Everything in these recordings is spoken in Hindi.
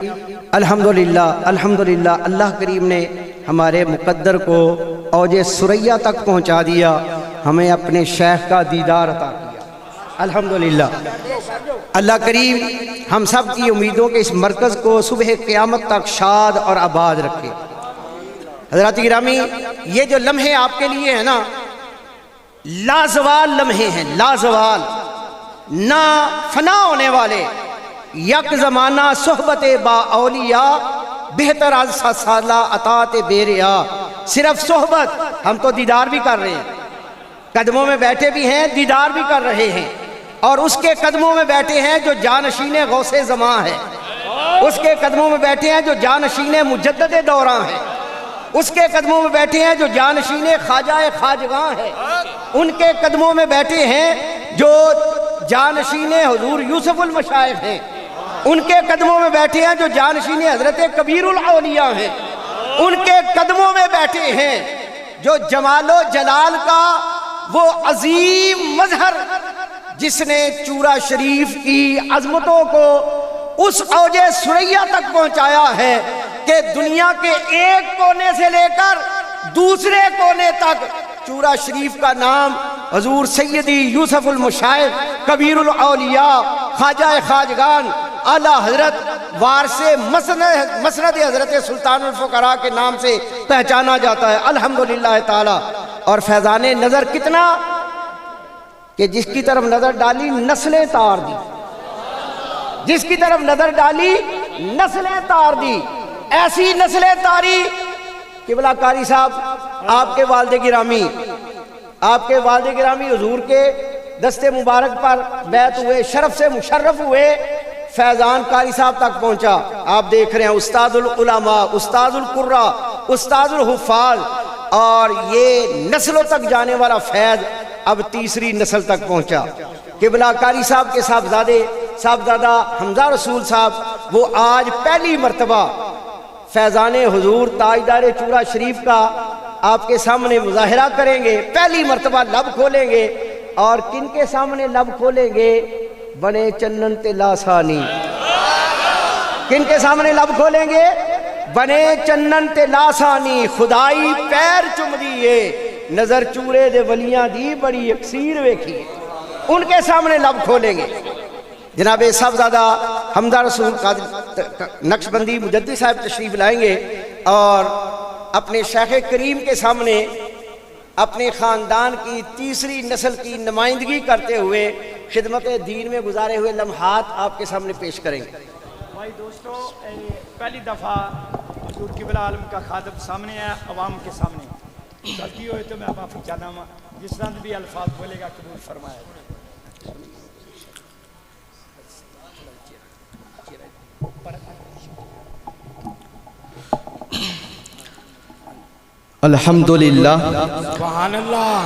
अल्हम्दुलिल्लाह अल्हम्दुलिल्लाह अल्लाह करीम ने हमारे मुकद्दर को औजे सुरैया तक पहुंचा दिया, हमें अपने शेख का दीदार अता किया। अल्हम्दुलिल्लाह अल्लाह करीम हम सब की उम्मीदों के इस मरकज़ को सुबह क़यामत तक शाद और आबाद रखे। हज़रात गिरामी, ये जो लम्हे आपके लिए है ना, लाजवाल लम्हे हैं, लाजवाल, ना फना होने वाले। यक ज़माना सोहबत बाऔलिया बेहतर आज साला अतात बेरिया। सिर्फ सोहबत, हम तो दीदार भी कर रहे हैं, कदमों में बैठे भी हैं, दीदार भी कर रहे हैं, और उसके कदमों में बैठे हैं जो जानशीन गौसे ज़मां है, उसके कदमों में बैठे हैं जो जानशीन मुजद्दद दौरां है, उसके कदमों में बैठे हैं जो जानशीन ख्वाजा खाजगां है, उनके कदमों में बैठे हैं जो जानशीन हुजूर यूसुफुल मशाइख हैं, उनके कदमों में बैठे हैं जो जानशीन हजरत कबीरुल औलिया हैं, उनके कदमों में बैठे हैं जो जमालो जलाल का वो अजीम मजहर, जिसने चूरा शरीफ की अजमतों को उस औजे सुरैया तक पहुंचाया है कि दुनिया के एक कोने से लेकर दूसरे कोने तक चूरा शरीफ का नाम हजूर सैयदी यूसुफुल मशाइख कबीरुल औलिया ख्वाजा खाजगान आला हजरत वारसे मसनद हजरत सुल्तानुल फुकरा के नाम से पहचाना जाता है। अल्हम्दुलिल्लाह ताला। और फैजान नजर कितना कि जिसकी तरफ नजर डाली नस्लें तार दी, जिसकी तरफ नजर डाली नस्लें तार दी। ऐसी नस्लें तारी किबला कारी साहब, आपके वालिद गिरामी, आपके वालिद गिरामी हुजूर के दस्ते मुबारक पर बैत हुए, शरफ से मुशर्रफ हुए, फैजान कारी साहब तक पहुंचा। आप देख रहे हैं उस्तादुल उलमा, उस्तादुल कुर्रा, उस्तादुल हुफ़ाज़, और ये नस्लों तक जाने वाला फैज़ अब तीसरी नस्ल तक पहुंचा। किबला कारी साहब के साहबजादा हमजा रसूल साहब, वो आज पहली मरतबा फैज़ान हुजूर ताजदार चूरा शरीफ का आपके सामने मुजाहिरा करेंगे, पहली मरतबा लब खोलेंगे। और किन के सामने लब खोलेंगे? बने चन्नन ते लासानी। किन के सामने लब खोलेंगे? बने चन्नन ते लासानी। खुदाई पैर चुम दिए, नजर चूरे दे वलियां दी बड़ी अक्सीर वेखी, उनके सामने लब खोलेंगे। जनाब साहबजादा हमजा रसूल का नक्शबंदी मुजद्दिद साहब तशरीफ लाएंगे और अपने शेख करीम के सामने अपने ख़ानदान की तीसरी नस्ल की नुमाइंदगी करते हुए खिदमत दीन में गुजारे हुए लम्हात आपके सामने पेश करेंगे। भाई दोस्तों, पहली दफ़ा हुजूर किबला आलम का खादम सामने है, अवाम के सामने। गलती हो तो मैं माफ़ी चाहता हूँ, जिस तरह भी अल्फाज बोलेगा कबूल फरमाए। अल्हम्दुलिल्लाह सुभान अल्लाह,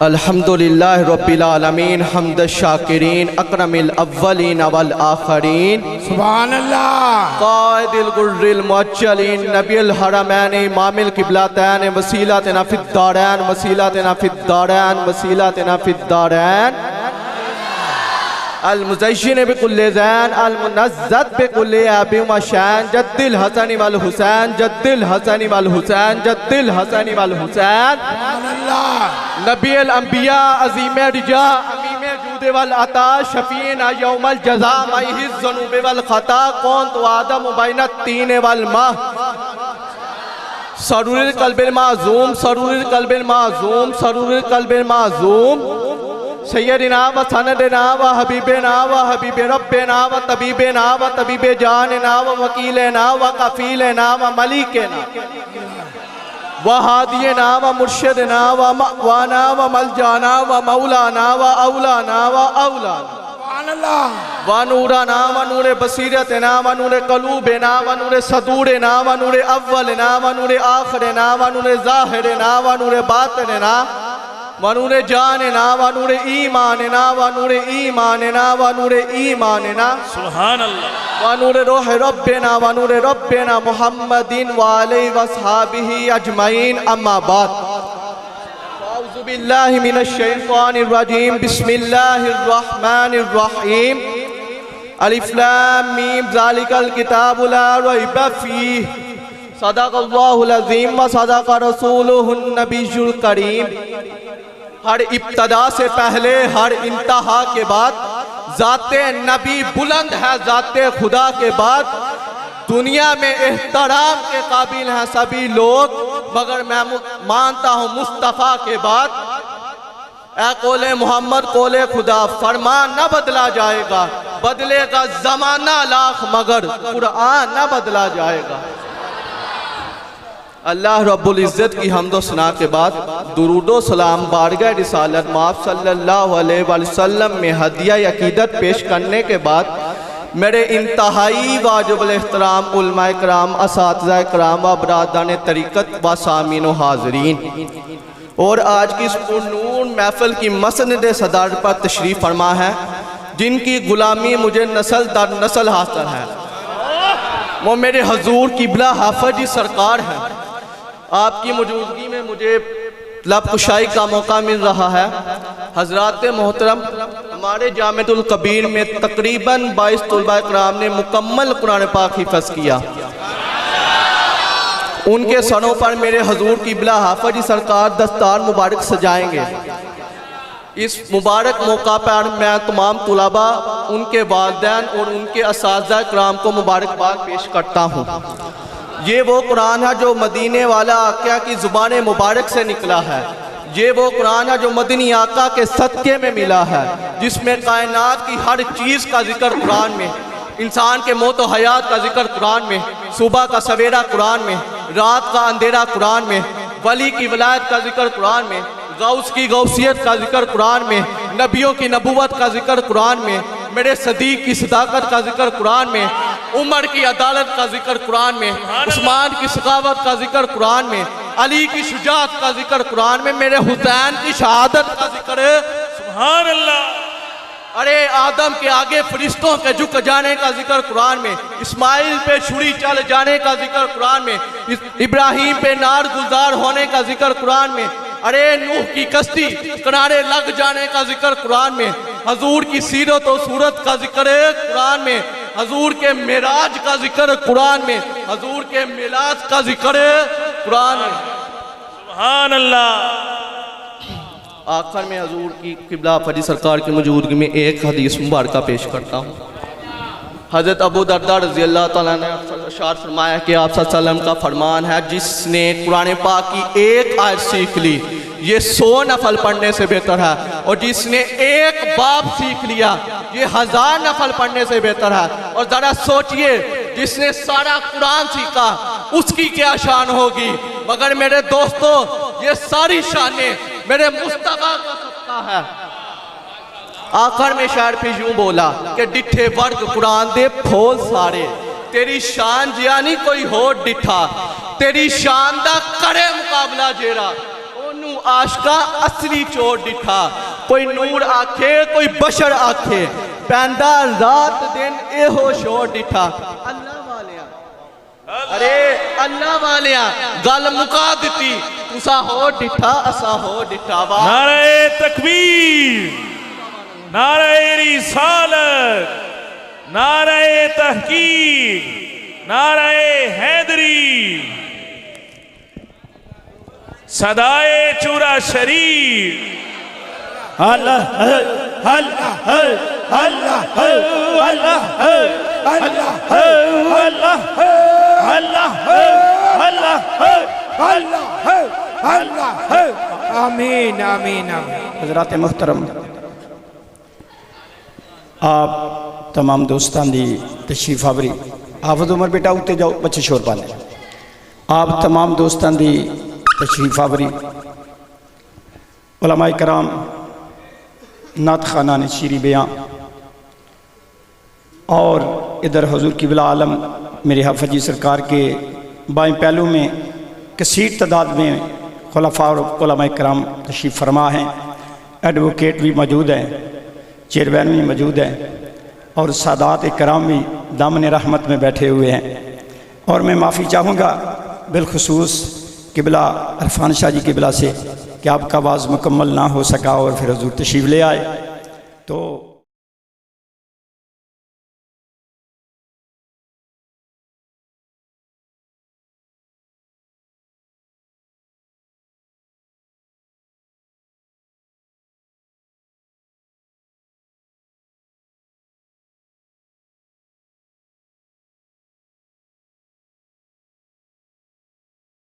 अल्हम्दुलिल्लाह रब्बिल आलमीन, हम्द शाकिरीन, अकरमिल अव्वलीन वल आखरीन, सुभान अल्लाह, कायदिल गुर्रिल मुअज्जलीन, नबियुल हरमैन, इमामिल किबलतैन, वसीलतना फिद दारैन, वसीलतना फिद दारैन, वसीलतना फिद दारैन, अल मुज़य्यिन बिकुल्लि ज़ैन, अल मुनज़्ज़त बिकुल्लि अबी व शान, जद्दिल हसन वल हुसैन, जद्दिल हसन वल हुसैन, जद्दिल हसन वल हुसैन, नबील अंबिया, अज़ीम रिजा, अमीम जूद वल अता, शफीना यौमल जज़ा, मईहिज़ ज़ुनूब वल ख़ता, कौन तो आदम बैन तीन वल माह, सरूरिल क़ल्बिल माज़ूम, सरूरिल क़ल्बिल माज़ूम, सरूरिल क़ल्बिल माज़ूम, सय्यदिना व सनदना व हबीबना व हबीब रब्बना व तबीबना व तबीब जानना व वकीलना व कफीलना व मलिकना व हादियना व मुर्शिदना व मवाना व मलजाना व मौलाना व औलाना व औलाना व नूरना व नूर बसीरतना व नूर कलूबना व नूर सदूरना व नूर अव्वलना व नूर आखिरना व नूर ज़ाहिरना व नूर बातिनना वनूर जानना वनूर ईमानना वनूर ईमानना वनूर ईमानना, सुभान अल्लाह, वनूर रूह रब्बना वनूर रब्बना मुहम्मदिन व आलिहि व अस्हाबिही अजमईन, अम्मा बाद। औज़ु बिल्लाहि मिनश शैतानिर रजीम, बिस्मिल्लाहिर रहमानिर रहीम। अलिफ लाम मीम ज़ालिकल किताबु ला रैब फीह सदक़ल्लाहुल अज़ीम व सदक़ रसूलुहुन नबियुल करीम। हर इब्तदा से पहले हर इंतहा के बाद ज़ाते नबी बुलंद है, ज़ाते खुदा के बाद दुनिया में एहतराम के काबिल हैं सभी लोग, मगर मैं मानता हूँ मुस्तफ़ा के बाद ए कोले मोहम्मद कोले खुदा फरमान न बदला जाएगा, बदलेगा ज़माना लाख मगर कुरान न बदला जाएगा। अल्लाह रब्बुल इज़्ज़त की हम्दो सना के बाद दुरूदो सलाम बारगाह रिसालत माफ़ सल्लल्लाहु अलैहि वसल्लम में हदिया अकीदत पेश करने के बाद मेरे इंतहाई वाजिबुल एहतराम उलमाए कराम, असातिज़ा कराम व बरादरान तरीक़त व सामीन व हाज़रीन, और आज की इस पुरनूर महफ़िल की मसनद सदार पर तशरीफ़ फरमा है, जिनकी ग़ुलामी मुझे नस्ल दर नस्ल हासिल है, वो मेरे हजूर क़िबला हाफ़िज़ जी सरकार हैं। आपकी मौजूदगी में मुझे लब कुशाई का मौका मिल रहा है। हज़रात मोहतरम, हमारे जामिअतुल कबीर में तकरीबन 22 तलबा कराम ने मुकम्मल कुरान पाक हिफ़्ज़ किया। उनके सरों पर मेरे हजूर क़िबला हाफ़िज़ जी सरकार दस्तार मुबारक सजाएंगे। इस मुबारक मौका पर मैं तमाम तुलबा, उनके वालिदैन और उनके असातिज़ा कराम को मुबारकबाद पेश करता हूँ। ये वो कुरान है जो मदीने वाला आका की ज़ुबान मुबारक से निकला है। ये वो कुरान है जो मदनी आका के सदक़े में मिला है, जिसमें कायनात की हर चीज़ का जिक्र कुरान में, इंसान के मौत व हयात का जिक्र कुरान में, सुबह का सवेरा कुरान में, रात का अंधेरा कुरान में, वली की वलायत का जिक्र कुरान में, गौस की गौसियत का जिक्र कुरान में, नबियों की नबूवत का जिक्र कुरान में, मेरे सदीक की सदाकत का जिक्र कुरान में, उमर की अदालत का जिक्र कुरान में, उस्मान की सखावत का जिक्र कुरान में, अली की शुजाअत का जिक्र कुरान में, मेरे हुसैन की शहादत का जिक्र सुभान अल्लाह। अरे आदम के आगे फरिश्तों के झुक जाने का जिक्र कुरान में, इस्माइल पे छुरी चल जाने का जिक्र कुरान में, इब्राहिम पे नार गुलजार होने का जिक्र कुरान में, अरे नूह की कश्ती किनारे लग जाने का जिक्र कुरान में, हजूर की सीरत और सूरत का जिक्र कुरान में, हजूर के मेराज का जिक्र कुरान में, हजूर के मिलाद का जिक्र कुरान में। सुभान अल्लाह। आखिर में हजूर की क़िबला हाफ़िज़ सरकार की मौजूदगी में एक हदीस मुबारक पेश करता हूँ। हज़रत अबू दरदा रज़ी अल्लाह तआला ने इरशाद फरमाया कि आप सल्लल्लाहु अलैहि वसल्लम का फरमान है, जिसने कुरान पाक की एक आयत सीख ली ये 100 नफल पढ़ने से बेहतर है, और जिसने एक बाब सीख लिया ये 1000 नफल पढ़ने से बेहतर है। और ज़रा सोचिए, जिसने सारा कुरान सीखा उसकी क्या शान होगी। मगर मेरे दोस्तों, ये सारी शानें मेरे मुस्तफ़ा का सदका है। आखिर में शायर फिर यूं बोला कि डिठे वर्ग कुरान दे फोल सारे, तेरी शान जियानी कोई हो डिठा, तेरी शान दा करे मुकाबला जेरा, ओनू आशका असली चोर डिठा, कोई नूर आखे कोई बशर आखे, पैंदा रात दिन एहो शोर डिठा। अल्लाह वालिया, अरे अल्लाह वालिया गल मुका दिती, तुसा हो डिठा असा हो डिठा। नारे तकबीर, नारे रिसालत, नारे तहकीक, नारे हैदरी, सदाए चूरा शरीर। अल्लाह अल्लाह अल्लाह अल्लाह अल्लाह अल्लाह अल्लाह अल्लाह अल्लाह अल्लाह। आमीन आमीन आमीन। हज़रात मोहतरम, आप तमाम दोस्तान दी तशरीफ आवरी। हाफिज़ उमर बेटा उत्ते जाओ, बच्चे शोर पा लें। आप तमाम दोस्तान दी तशरीफ आवरी, उलमाए कराम, नात खाना ने शीरी बयां, और इधर हुजूर क़िबला आलम मेरे हाफ़िज़ जी सरकार के बाएं पहलू में कसीर तादाद में खुलफ़ा और उलमाए कराम तशरीफ़ फरमा हैं। एडवोकेट भी मौजूद हैं, चेयरमैन भी मौजूद हैं, और सादात कराम भी दामन रहमत में बैठे हुए हैं। और मैं माफ़ी चाहूँगा बिलखुसूस क़िबला अरफान शाह जी क़िबला से कि आपका आवाज़ मुकम्मल ना हो सका और फिर हुजूर तशरीफ़ ले आए। तो